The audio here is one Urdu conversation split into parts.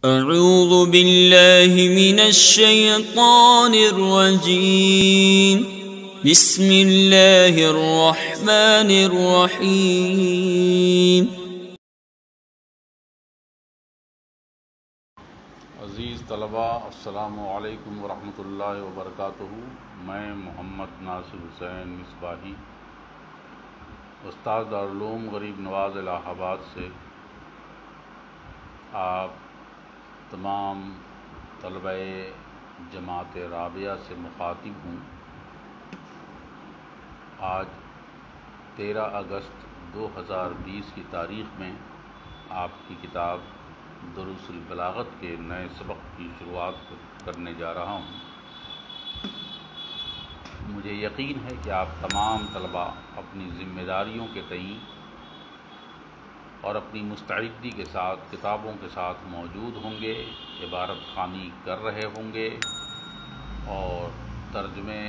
اعوذ باللہ من الشیطان الرجیم بسم اللہ الرحمن الرحیم۔ عزیز طلباء، السلام علیکم ورحمۃ اللہ وبرکاتہ۔ میں محمد ناصر حسین مصباحی، استاد دارالعلوم غریب نواز الہ آباد سے آپ تمام طلبہ جماعت رابعہ سے مخاطب ہوں۔ آج 13 اگست 2020 کی تاریخ میں آپ کی کتاب دروس البلاغت کے نئے سبق کی شروعات کرنے جا رہا ہوں۔ مجھے یقین ہے کہ آپ تمام طلباء اپنی ذمہ داریوں کے تئیں اور اپنی مستعدی کے ساتھ کتابوں کے ساتھ موجود ہوں گے، عبارت خوانی کر رہے ہوں گے اور ترجمے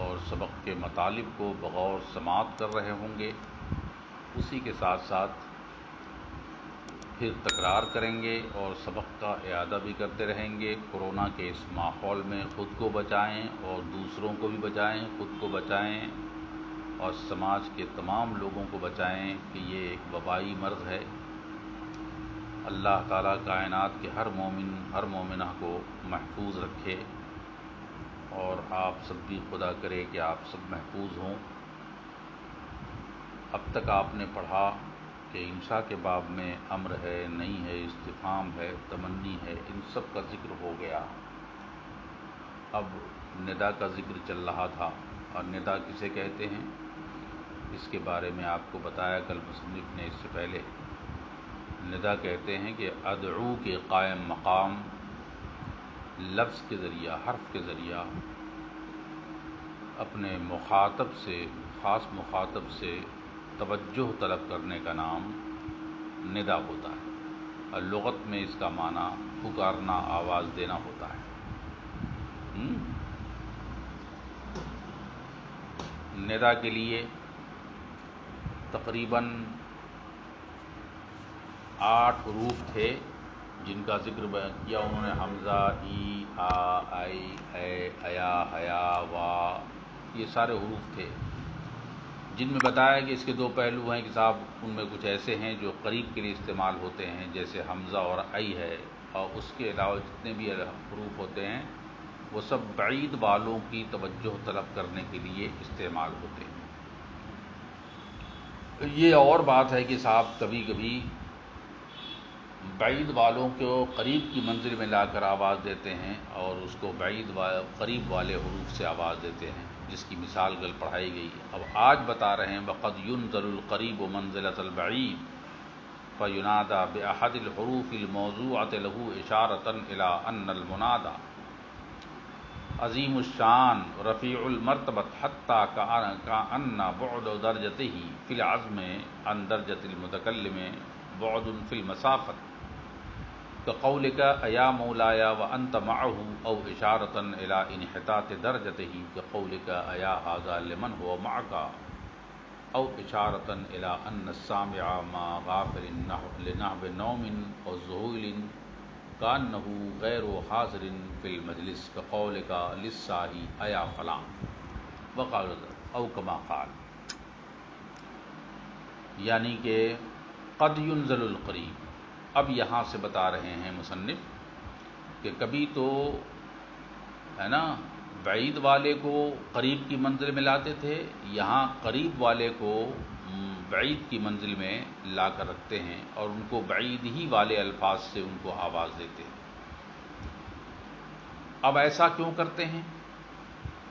اور سبق کے مطالب کو بغور سماعت کر رہے ہوں گے۔ اسی کے ساتھ ساتھ پھر تکرار کریں گے اور سبق کا اعادہ بھی کرتے رہیں گے۔ کورونا کے اس ماحول میں خود کو بچائیں اور دوسروں کو بھی بچائیں، خود کو بچائیں اور سماج کے تمام لوگوں کو بچائیں کہ یہ ایک وبائی مرض ہے۔ اللہ تعالیٰ کائنات کے ہر مومن ہر مومنہ کو محفوظ رکھے اور آپ سب بھی خدا کرے کہ آپ سب محفوظ ہوں۔ اب تک آپ نے پڑھا کہ انشاء کے باب میں امر ہے، نہیں ہے، استفہام ہے، تمنی ہے، ان سب کا ذکر ہو گیا۔ اب ندا کا ذکر چل رہا تھا، اور ندا کسے کہتے ہیں اس کے بارے میں آپ کو بتایا کل مصنف نے اس سے پہلے۔ ندا کہتے ہیں کہ ادعو کے قائم مقام لفظ کے ذریعہ، حرف کے ذریعہ اپنے مخاطب سے، خاص مخاطب سے توجہ طلب کرنے کا نام ندا ہوتا ہے، اور لغت میں اس کا معنی پکارنا، آواز دینا ہوتا ہے۔ ندا کے لیے تقریباً 8 حروف تھے جن کا ذکر بیان کیا انہوں نے، حمزہ، ای، آ، آئی، اے، ایا، حیا، وا، یہ سارے حروف تھے جن میں بتایا کہ اس کے 2 پہلو ہیں کہ صاحب ان میں کچھ ایسے ہیں جو قریب کے لیے استعمال ہوتے ہیں جیسے حمزہ اور ای ہے، اور اس کے علاوہ جتنے بھی حروف ہوتے ہیں وہ سب بعید والوں کی توجہ طلب کرنے کے لیے استعمال ہوتے ہیں۔ یہ اور بات ہے کہ صاحب کبھی کبھی بعید والوں کو قریب کی منزل میں لا کر آواز دیتے ہیں اور اس کو قریب والے حروف سے آواز دیتے ہیں، جس کی مثال کل پڑھائی گئی۔ اب آج بتا رہے ہیں وَقَدْ يُنْزَلُ الْقَرِيبُ مَنْزِلَةَ الْبَعِيدِ فَيُنَادَى بِأَحَدِ الْحُرُوفِ الْمَوْضُوعَةِ لَهُ إِشَارَةً إِلَىٰ أَنَّ الْمُنَادَى عظیم الشان رفیع المرتبۃ حتیٰ كأن بعد درجته في العزم عن درجة المتكلم بعد في المسافة كقولك يا مولاي وأنت معه، أو إشارة إلى انحطاط درجته كقولك يا هذا لمن هو معك، أو إشارة إلى أن السامع مع غافل لنحو نوم أو ذهول كأنه غير حاضر في المجلس كقولك للساهي أيا فلان، وقال أو كما قال۔ یعنی کہ قد ينزل القریب، اب یہاں سے بتا رہے ہیں مصنف کہ کبھی تو ہے نا بعید والے کو قریب کی منزل میں لاتے تھے، یہاں قریب والے کو بعید کی منزل میں لا کر رکھتے ہیں اور ان کو بعید ہی والے الفاظ سے ان کو آواز دیتے ہیں۔ اب ایسا کیوں کرتے ہیں؟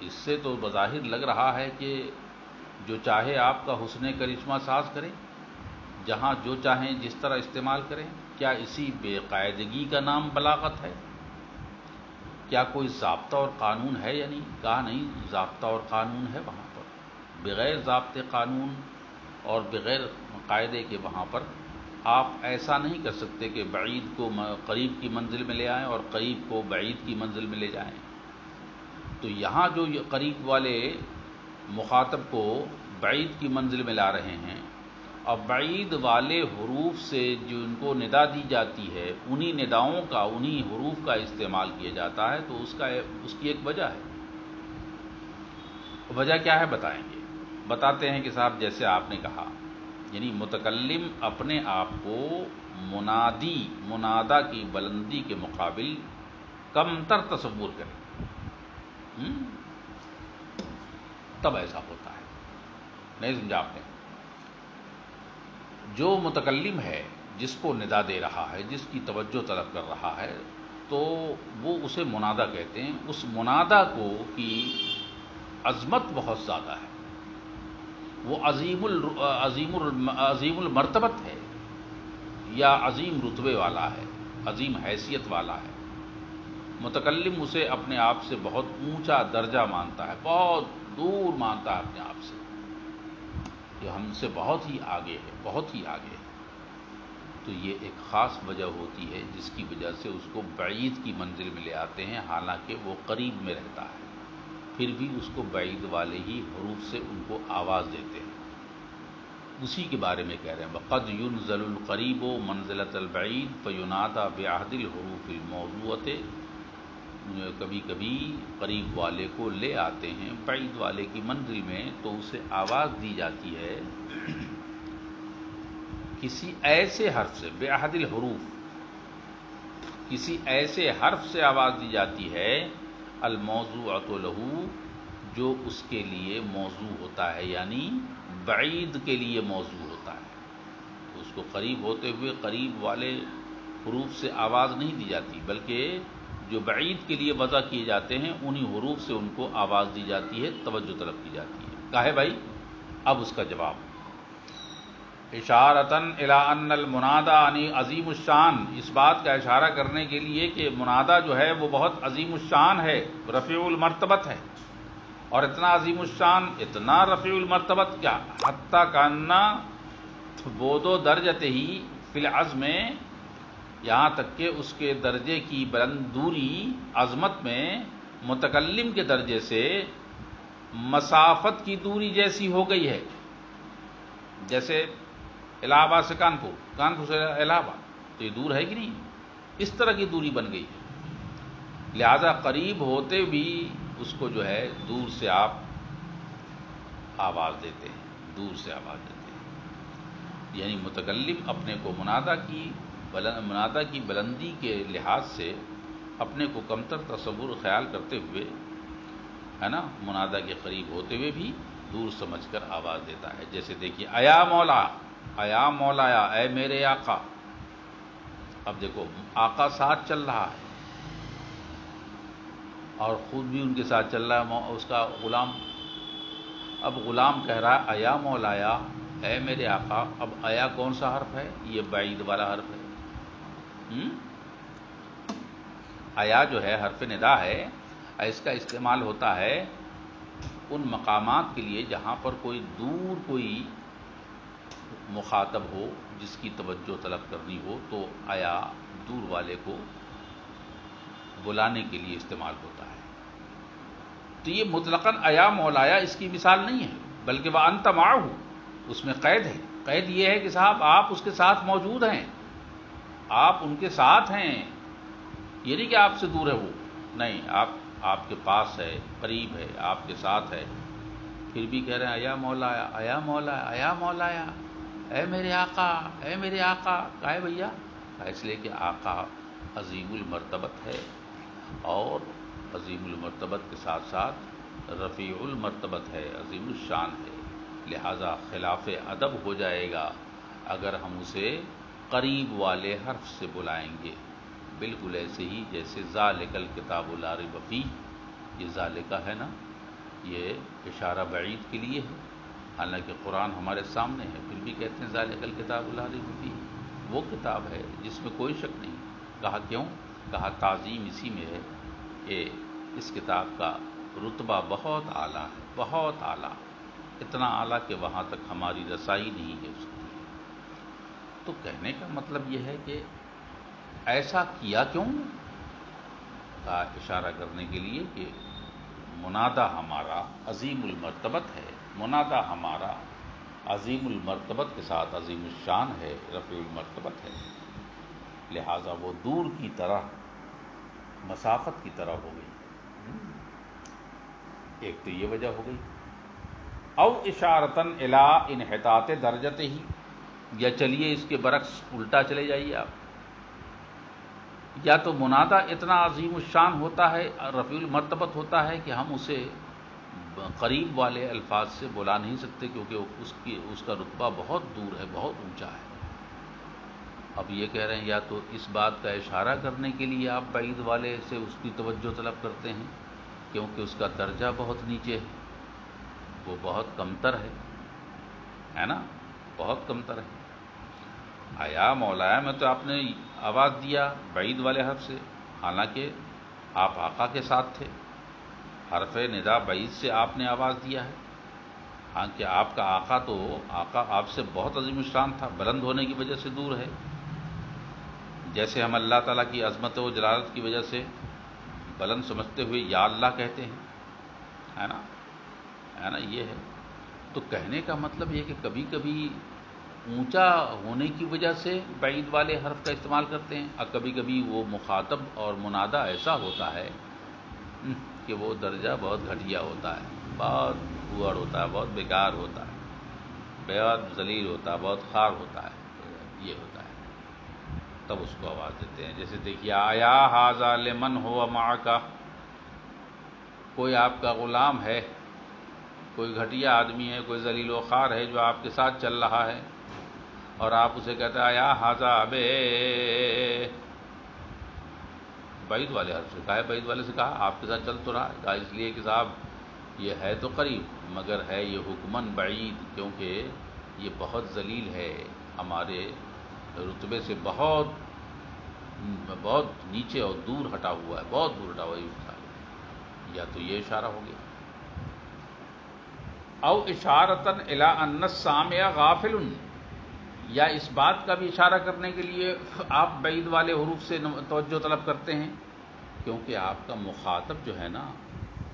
اس سے تو بظاہر لگ رہا ہے کہ جو چاہے آپ کا حسن کرشمہ ساز کریں، جہاں جو چاہیں جس طرح استعمال کریں۔ کیا اسی بے قاعدگی کا نام بلاغت ہے؟ کیا کوئی ضابطہ اور قانون ہے؟ یعنی کہا نہیں، ضابطہ اور قانون ہے وہاں پر، بغیر ضابطے قانون اور بغیر قاعدے کے وہاں پر آپ ایسا نہیں کر سکتے کہ بعید کو قریب کی منزل میں لے آئیں اور قریب کو بعید کی منزل میں لے جائیں۔ تو یہاں جو قریب والے مخاطب کو بعید کی منزل میں لا رہے ہیں اور بعید والے حروف سے جو ان کو ندا دی جاتی ہے انہی نداؤں کا انہی حروف کا استعمال کیا جاتا ہے، تو اس کی ایک وجہ ہے۔ وجہ کیا ہے بتائیں گے؟ بتاتے ہیں کہ صاحب جیسے آپ نے کہا، یعنی متکلم اپنے آپ کو منادا کی بلندی کے مقابل کم تر تصور کرے، تب ایسا ہوتا ہے۔ نہیں سمجھا آپ نے؟ جو متکلم ہے، جس کو ندا دے رہا ہے، جس کی توجہ طلب کر رہا ہے، تو وہ اسے منادا کہتے ہیں۔ اس منادا کی عظمت بہت زیادہ ہے، وہ عظیم المرتبت ہے، یا عظیم رتبے والا ہے، عظیم حیثیت والا ہے۔ متکلم اسے اپنے آپ سے بہت اونچا درجہ مانتا ہے، بہت دور مانتا ہے اپنے آپ سے، کہ ہم سے بہت ہی آگے ہے، بہت ہی آگے ہے۔ تو یہ ایک خاص وجہ ہوتی ہے جس کی وجہ سے اس کو بعید کی منزل میں لے آتے ہیں، حالانکہ وہ قریب میں رہتا ہے، پھر بھی اس کو بعید والے ہی حروف سے ان کو آواز دیتے ہیں۔ اسی کے بارے میں کہہ رہے ہیں وَقَدْ يُنزَلُ الْقَرِيبُ مَنزِلَةَ الْبَعِيدِ فَيُنَادَى بِعَهْدِ الْحُرُوفِ الْمَوْضُوعَةِ، کبھی کبھی قریب والے کو لے آتے ہیں بعید والے کی منزل میں، تو اسے آواز دی جاتی ہے کسی ایسے حرف سے، بِعَهْدِ الْحُرُوفِ، کسی ایسے حرف سے آواز دی جاتی ہے، الموضوعۃ لہ، جو اس کے لیے موضوع ہوتا ہے، یعنی بعید کے لیے موضوع ہوتا ہے۔ اس کو قریب ہوتے ہوئے قریب والے حروف سے آواز نہیں دی جاتی، بلکہ جو بعید کے لیے وضع کیے جاتے ہیں انہی حروف سے ان کو آواز دی جاتی ہے، توجہ طلب کی جاتی ہے۔ کہا ہے بھائی؟ اب اس کا جواب، اشارتاً الی ان المنادا یعنی عظیم الشان، اس بات کا اشارہ کرنے کے لیے کہ منادا جو ہے وہ بہت عظیم الشان ہے، رفیع المرتبت ہے، اور اتنا عظیم الشان، اتنا رفیع المرتبت کیا، حتیٰ کاننا بودو درجتے ہی فی العظم، یہاں تک کہ اس کے درجے کی بلند دوری عظمت میں متکلم کے درجے سے مسافت کی دوری جیسی ہو گئی ہے۔ جیسے الہ آباد سے کانپور، کانپور سے الہ آباد، تو یہ دور ہے کہ نہیں؟ اس طرح کی دوری بن گئی ہے، لہذا قریب ہوتے بھی اس کو جو ہے دور سے آپ آواز دیتے ہیں، دور سے آواز دیتے ہیں۔ یعنی متکلم اپنے کو منادا کی بلندی کے لحاظ سے اپنے کو کمتر تصور خیال کرتے ہوئے، ہے نا، منادا کے قریب ہوتے ہوئے بھی دور سمجھ کر آواز دیتا ہے۔ جیسے دیکھیے، ایا مولا، ایا مولایا، اے میرے آقا۔ اب دیکھو، آقا ساتھ چل رہا ہے اور خود بھی ان کے ساتھ چل رہا ہے اس کا غلام۔ اب غلام کہہ رہا ہے ایا مولایا، اے میرے آقا۔ اب ایا کون سا حرف ہے؟ یہ بعید والا حرف ہے۔ ایا جو ہے حرف ندا ہے، اس کا استعمال ہوتا ہے ان مقامات کے لیے جہاں پر کوئی دور کوئی مخاطب ہو، جس کی توجہ طلب کرنی ہو، تو ایا دور والے کو بلانے کے لیے استعمال ہوتا ہے۔ تو یہ مطلقاً ایا مولایا اس کی مثال نہیں ہے، بلکہ وَأَنْتَ مَعَهُ، اس میں قید ہے۔ قید یہ ہے کہ صاحب آپ اس کے ساتھ موجود ہیں، آپ ان کے ساتھ ہیں، یہ نہیں کہ آپ سے دور ہے وہ، نہیں، آپ کے پاس ہے، قریب ہے، آپ کے ساتھ ہے، پھر بھی کہہ رہے ہیں ایا مولایا، ایا مولایا، ایا مولایا، اے میرے آقا، اے میرے آقا۔ کہا ہے بھیا؟ اس لیے کہ آقا عظیم المرتبت ہے، اور عظیم المرتبت کے ساتھ ساتھ رفیع المرتبت ہے، عظیم الشان ہے، لہذا خلاف ادب ہو جائے گا اگر ہم اسے قریب والے حرف سے بلائیں گے۔ بالکل ایسے ہی جیسے ذالک الکتاب لا ریب فیہ، یہ ذالکہ ہے نا، یہ اشارہ بعید کے لیے ہے، حالانکہ قرآن ہمارے سامنے ہے، پھر بھی کہتے ہیں ذالک الکتاب لا ریب فیہ، وہ کتاب ہے جس میں کوئی شک نہیں۔ کہا کیوں؟ کہا تعظیم اسی میں ہے کہ اس کتاب کا رتبہ بہت اعلیٰ ہے، بہت اعلیٰ، اتنا اعلیٰ کہ وہاں تک ہماری رسائی نہیں ہے اس کی۔ تو کہنے کا مطلب یہ ہے کہ ایسا کیا کیوں؟ کا اشارہ کرنے کے لیے کہ منادا ہمارا عظیم المرتبت ہے، منادا ہمارا عظیم المرتبت کے ساتھ عظیم الشان ہے، رفیع المرتبت ہے، لہٰذا وہ دور کی طرح، مسافت کی طرح ہو گئی۔ ایک تو یہ وجہ ہو گئی۔ او اشارتاً الی انحطاط درجتہ ہی، یا چلیے اس کے برعکس الٹا چلے جائیے آپ، یا تو منادہ اتنا عظیم الشان ہوتا ہے، رفیع المرتبت ہوتا ہے کہ ہم اسے قریب والے الفاظ سے بلا نہیں سکتے، کیونکہ اس کا رتبہ بہت دور ہے، بہت اونچا ہے۔ اب یہ کہہ رہے ہیں یا تو اس بات کا اشارہ کرنے کے لیے آپ بعید والے سے اس کی توجہ طلب کرتے ہیں، کیونکہ اس کا درجہ بہت نیچے ہے، وہ بہت کمتر ہے نا، بہت کمتر ہے۔ آیا مولایا میں تو آپ نے آواز دیا بعید والے حرف سے، حالانکہ آپ آقا کے ساتھ تھے، حرف ندا بعید سے آپ نے آواز دیا ہے، ہاں کہ آپ کا آقا آپ سے بہت عظیم الشان تھا، بلند ہونے کی وجہ سے دور ہے، جیسے ہم اللہ تعالیٰ کی عظمت و جلالت کی وجہ سے بلند سمجھتے ہوئے یا اللہ کہتے ہیں، ہے نا، یہ ہے۔ تو کہنے کا مطلب یہ کہ کبھی کبھی اونچا ہونے کی وجہ سے بعید والے حرف کا استعمال کرتے ہیں، اور کبھی کبھی وہ مخاطب اور منادہ ایسا ہوتا ہے کہ وہ درجہ بہت گھٹیا ہوتا ہے، بہت پوئر ہوتا ہے، بہت بیکار ہوتا ہے، بہت ذلیل ہوتا ہے، بہت خار ہوتا ہے، یہ ہوتا ہے، تب اس کو آواز دیتے ہیں۔ جیسے دیکھیے آیا ھذا لمن ھو معک، کوئی آپ کا غلام ہے، کوئی گھٹیا آدمی ہے، کوئی ذلیل و خوار ہے جو آپ کے ساتھ چل رہا ہے، اور آپ اسے کہتے ہیں یا ھذا ابے، بعید والے حرف سے کہا ہے، بعید والے سے کہا آپ کے ساتھ چل تو رہا ہے، کہا اس لیے کہ صاحب یہ ہے تو قریب مگر ہے یہ حکماً بعید، کیونکہ یہ بہت ذلیل ہے، ہمارے رتبے سے بہت نیچے اور دور ہٹا ہوا ہے، بہت دور ہٹا ہوا ہے۔ یا تو یہ اشارہ ہو گیا، او اشارتاً الی ان السامع غافل، یا اس بات کا بھی اشارہ کرنے کے لیے آپ بعید والے حروف سے توجہ طلب کرتے ہیں، کیونکہ آپ کا مخاطب جو ہے نا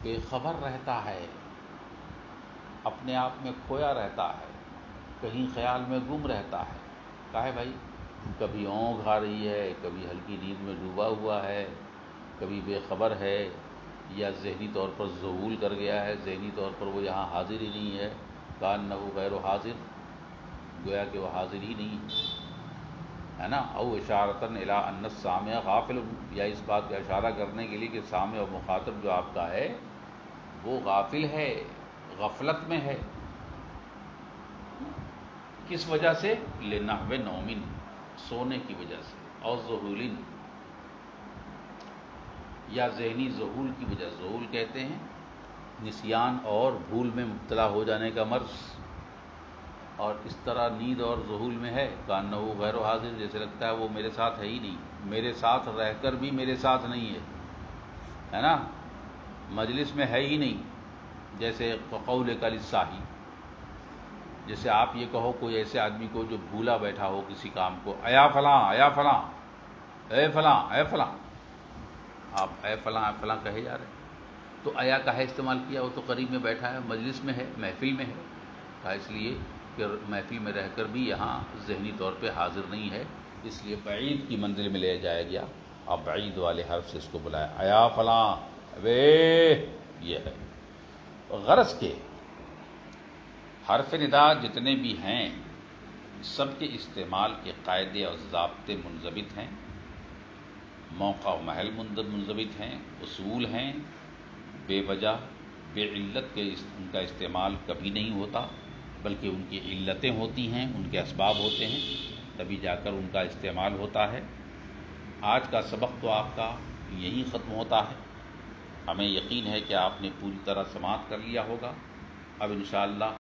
بے خبر رہتا ہے، اپنے آپ میں کھویا رہتا ہے، کہیں خیال میں گم رہتا ہے، کہے بھائی کبھی اونگھ آ رہی ہے، کبھی ہلکی نیند میں ڈوبا ہوا ہے، کبھی بے خبر ہے، یا ذہنی طور پر ذہول کر گیا ہے، ذہنی طور پر وہ یہاں حاضر ہی نہیں ہے، کأنہ غیر حاضر، گویا کہ وہ حاضر ہی نہیں ہے نا۔ او اشارتاً الی ان السامع غافل، یا اس بات کا اشارہ کرنے کے لیے کہ سامع اور مخاطب جو آپ کا ہے وہ غافل ہے، غفلت میں ہے، کس وجہ سے؟ لنحو نوم، سونے کی وجہ سے، اور ذہول، یا ذہنی ذہول کی وجہ، ذہول کہتے ہیں نسیان اور بھول میں مبتلا ہو جانے کا مرض، اور اس طرح نیند اور ذہول میں ہے، کأنہ غیر حاضر، جیسے لگتا ہے وہ میرے ساتھ ہے ہی نہیں، میرے ساتھ رہ کر بھی میرے ساتھ نہیں ہے نا، مجلس میں ہے ہی نہیں، جیسے قول للساہی، جیسے آپ یہ کہو کوئی ایسے آدمی کو جو بھولا بیٹھا ہو کسی کام کو، ایا فلاں، ایا فلاں، اے فلاں، اے فلاں، آپ اے فلاں اے فلاں کہے جا رہے ہیں، تو ایا کا ہے استعمال کیا، وہ تو قریب میں بیٹھا ہے، مجلس میں ہے، محفل میں ہے، کہا اس لیے کہ محفل میں رہ کر بھی یہاں ذہنی طور پہ حاضر نہیں ہے، اس لیے بعید کی منزل میں لے جایا گیا، اب بعید والے حرف سے اس کو بلایا، ایا فلاں، وے، یہ ہے۔ غرض کے حرف ندا جتنے بھی ہیں سب کے استعمال کے قاعدے اور ضابطے منضبط ہیں، موقع و محل منضبط ہیں، اصول ہیں، بے وجہ بے علت کے ان کا استعمال کبھی نہیں ہوتا، بلکہ ان کی علتیں ہوتی ہیں، ان کے اسباب ہوتے ہیں، تبھی جا کر ان کا استعمال ہوتا ہے۔ آج کا سبق تو آپ کا یہیں ختم ہوتا ہے، ہمیں یقین ہے کہ آپ نے پوری طرح سماعت کر لیا ہوگا، اب انشاءاللہ